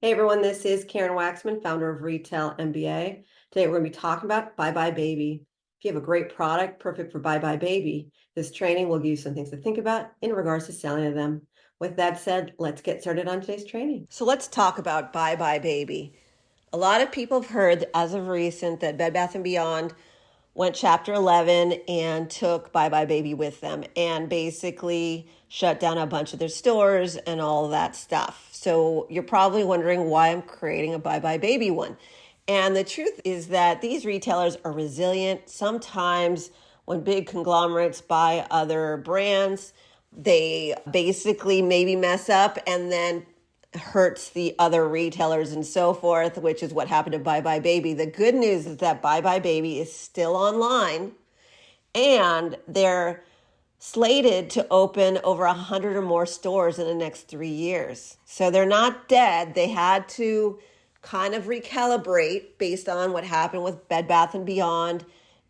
Hey everyone, this is Karen Waksman, founder of Retail MBA. Today we're going to be talking about buybuy BABY. If you have a great product, perfect for buybuy BABY, this training will give you some things to think about in regards to selling to them. With that said, let's get started on today's training. So let's talk about buybuy BABY. A lot of people have heard as of recent that Bed Bath & Beyond went Chapter 11 and took buybuy BABY with them and basically shut down a bunch of their stores and all of that stuff. So you're probably wondering why I'm creating a buybuy BABY one. And the truth is that these retailers are resilient. Sometimes when big conglomerates buy other brands, they basically maybe mess up and then hurts the other retailers and so forth, which is what happened to buybuy BABY. The good news is that buybuy BABY is still online and they're slated to open over 100 or more stores in the next 3 years. So they're not dead. They had to kind of recalibrate based on what happened with Bed Bath & Beyond.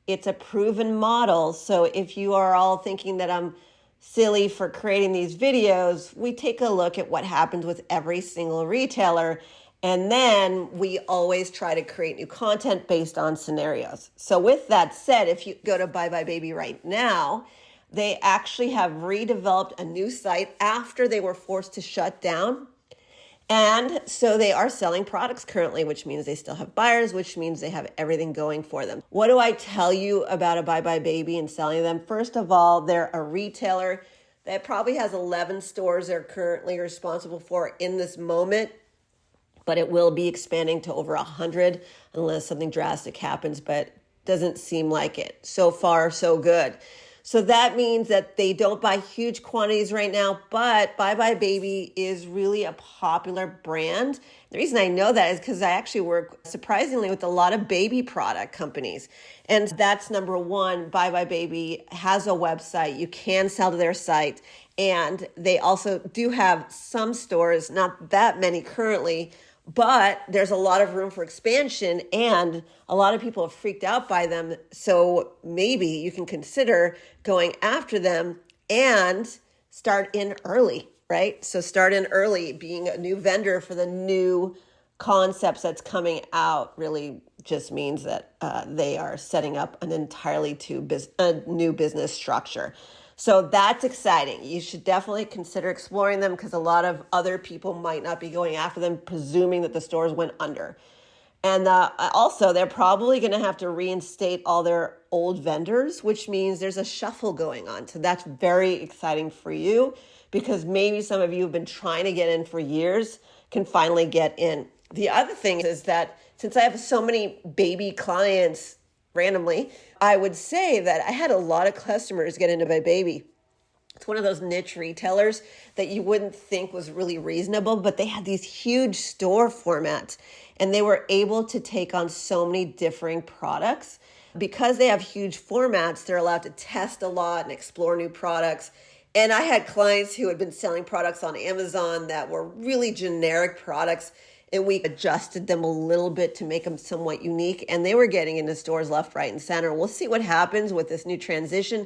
It's a proven model. So if you are all thinking that I'm silly for creating these videos, we take a look at what happens with every single retailer. And then we always try to create new content based on scenarios. So with that said, if you go to buybuy BABY right now, they actually have redeveloped a new site after they were forced to shut down. And so they are selling products currently, which means they still have buyers, which means they have everything going for them. What do I tell you about a buybuy BABY and selling them? First of all, they're a retailer that probably has 11 stores they're currently responsible for in this moment, but it will be expanding to over 100 unless something drastic happens, but doesn't seem like it. So far, so good. So that means that they don't buy huge quantities right now, but buybuy BABY is really a popular brand. The reason I know that is because I actually work surprisingly with a lot of baby product companies. And that's number one, buybuy BABY has a website. You can sell to their site. And they also do have some stores, not that many currently, but there's a lot of room for expansion and a lot of people have freaked out by them. So maybe you can consider going after them and start in early, right? So start in early, being a new vendor for the new concepts that's coming out really just means that they are setting up an entirely new business structure. So that's exciting. You should definitely consider exploring them because a lot of other people might not be going after them, presuming that the stores went under. And also, they're probably going to have to reinstate all their old vendors, which means there's a shuffle going on. So that's very exciting for you because maybe some of you have been trying to get in for years can finally get in. The other thing is that since I have so many baby clients randomly, I would say that I had a lot of customers get into my BABY. It's one of those niche retailers that you wouldn't think was really reasonable, but they had these huge store formats and they were able to take on so many differing products. Because they have huge formats, they're allowed to test a lot and explore new products. And I had clients who had been selling products on Amazon that were really generic products, and we adjusted them a little bit to make them somewhat unique, and they were getting into stores left, right, and center. We'll see what happens with this new transition.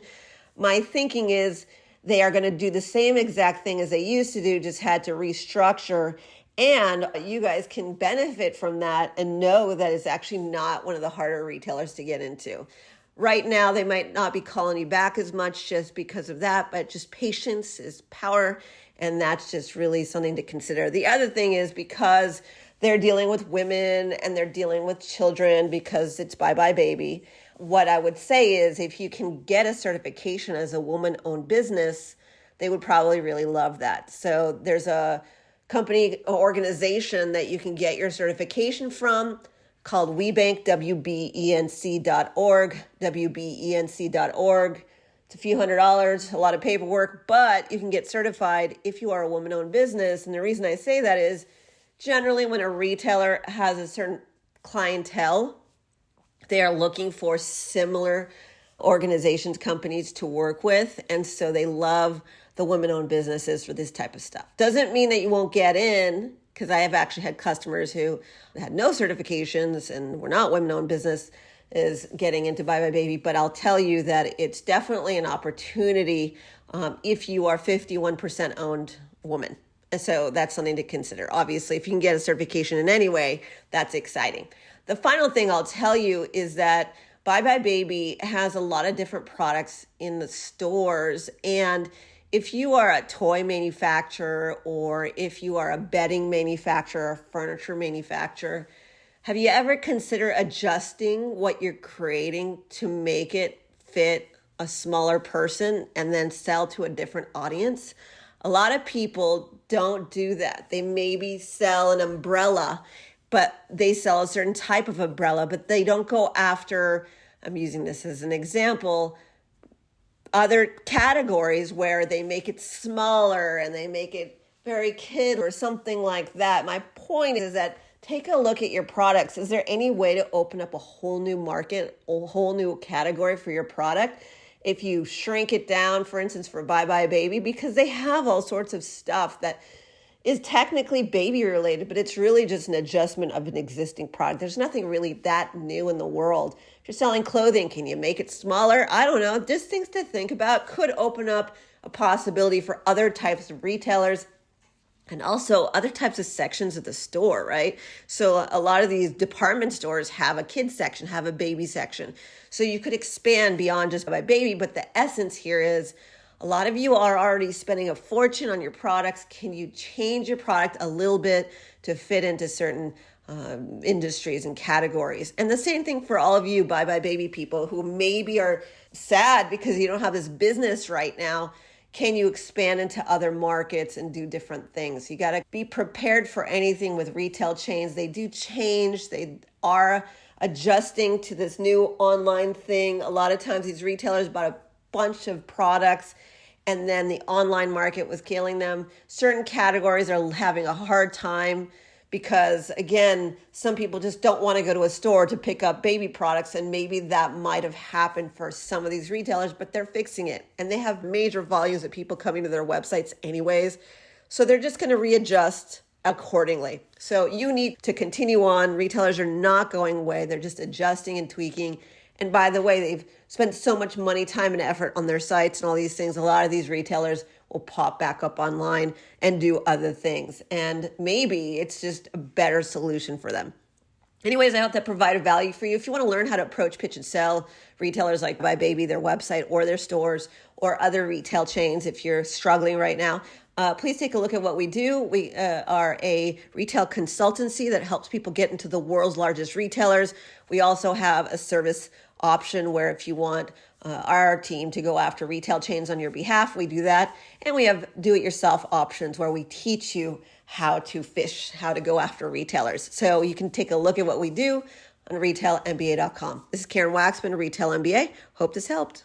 My thinking is they are going to do the same exact thing as they used to do, just had to restructure, and you guys can benefit from that and know that it's actually not one of the harder retailers to get into. Right now, they might not be calling you back as much just because of that, but just patience is power, and that's just really something to consider. The other thing is because they're dealing with women and they're dealing with children because it's buybuy BABY, what I would say is if you can get a certification as a woman-owned business, they would probably really love that. So there's a company organization that you can get your certification from called WeBank, WBENC.org, WBENC.org. It's a few $100s, a lot of paperwork, but you can get certified if you are a woman-owned business. And the reason I say that is generally when a retailer has a certain clientele, they are looking for similar organizations, companies to work with. And so they love the women-owned businesses for this type of stuff. Doesn't mean that you won't get in, because I have actually had customers who had no certifications and were not women-owned business is getting into buybuy BABY. But I'll tell you that it's definitely an opportunity if you are 51% owned woman. And so that's something to consider. Obviously, if you can get a certification in any way, that's exciting. The final thing I'll tell you is that buybuy BABY has a lot of different products in the stores. And if you are a toy manufacturer, or if you are a bedding manufacturer, or furniture manufacturer, have you ever considered adjusting what you're creating to make it fit a smaller person and then sell to a different audience? A lot of people don't do that. They maybe sell an umbrella, but they sell a certain type of umbrella, but they don't go after, I'm using this as an example, other categories where they make it smaller and they make it very kid or something like that. My point is that take a look at your products. Is there any way to open up a whole new market, a whole new category for your product? If you shrink it down, for instance, for buybuy BABY, because they have all sorts of stuff that is technically baby related, but it's really just an adjustment of an existing product. There's nothing really that new in the world. If you're selling clothing, can you make it smaller? I don't know. Just things to think about. Could open up a possibility for other types of retailers and also other types of sections of the store, right? So a lot of these department stores have a kids section, have a baby section. So you could expand beyond just buybuy BABY, but the essence here is a lot of you are already spending a fortune on your products. Can you change your product a little bit to fit into certain industries and categories? And the same thing for all of you buybuy BABY people who maybe are sad because you don't have this business right now. Can you expand into other markets and do different things? You got to be prepared for anything with retail chains. They do change. They are adjusting to this new online thing. A lot of times these retailers bought a bunch of products and then the online market was killing them. Certain categories are having a hard time because, again, some people just don't want to go to a store to pick up baby products, and maybe that might have happened for some of these retailers, but they're fixing it. And they have major volumes of people coming to their websites anyways, so they're just going to readjust accordingly. So you need to continue on. Retailers are not going away. They're just adjusting and tweaking. And by the way, they've spent so much money, time, and effort on their sites and all these things. A lot of these retailers will pop back up online and do other things. And maybe it's just a better solution for them. Anyways, I hope that provided value for you. If you want to learn how to approach, pitch, and sell retailers like buybuy BABY, their website or their stores, or other retail chains, if you're struggling right now, please take a look at what we do. We are a retail consultancy that helps people get into the world's largest retailers. We also have a service option where if you want our team to go after retail chains on your behalf, we do that. And we have do-it-yourself options where we teach you how to fish, how to go after retailers. So you can take a look at what we do on retailmba.com. This is Karen Waksman, Retail MBA. Hope this helped.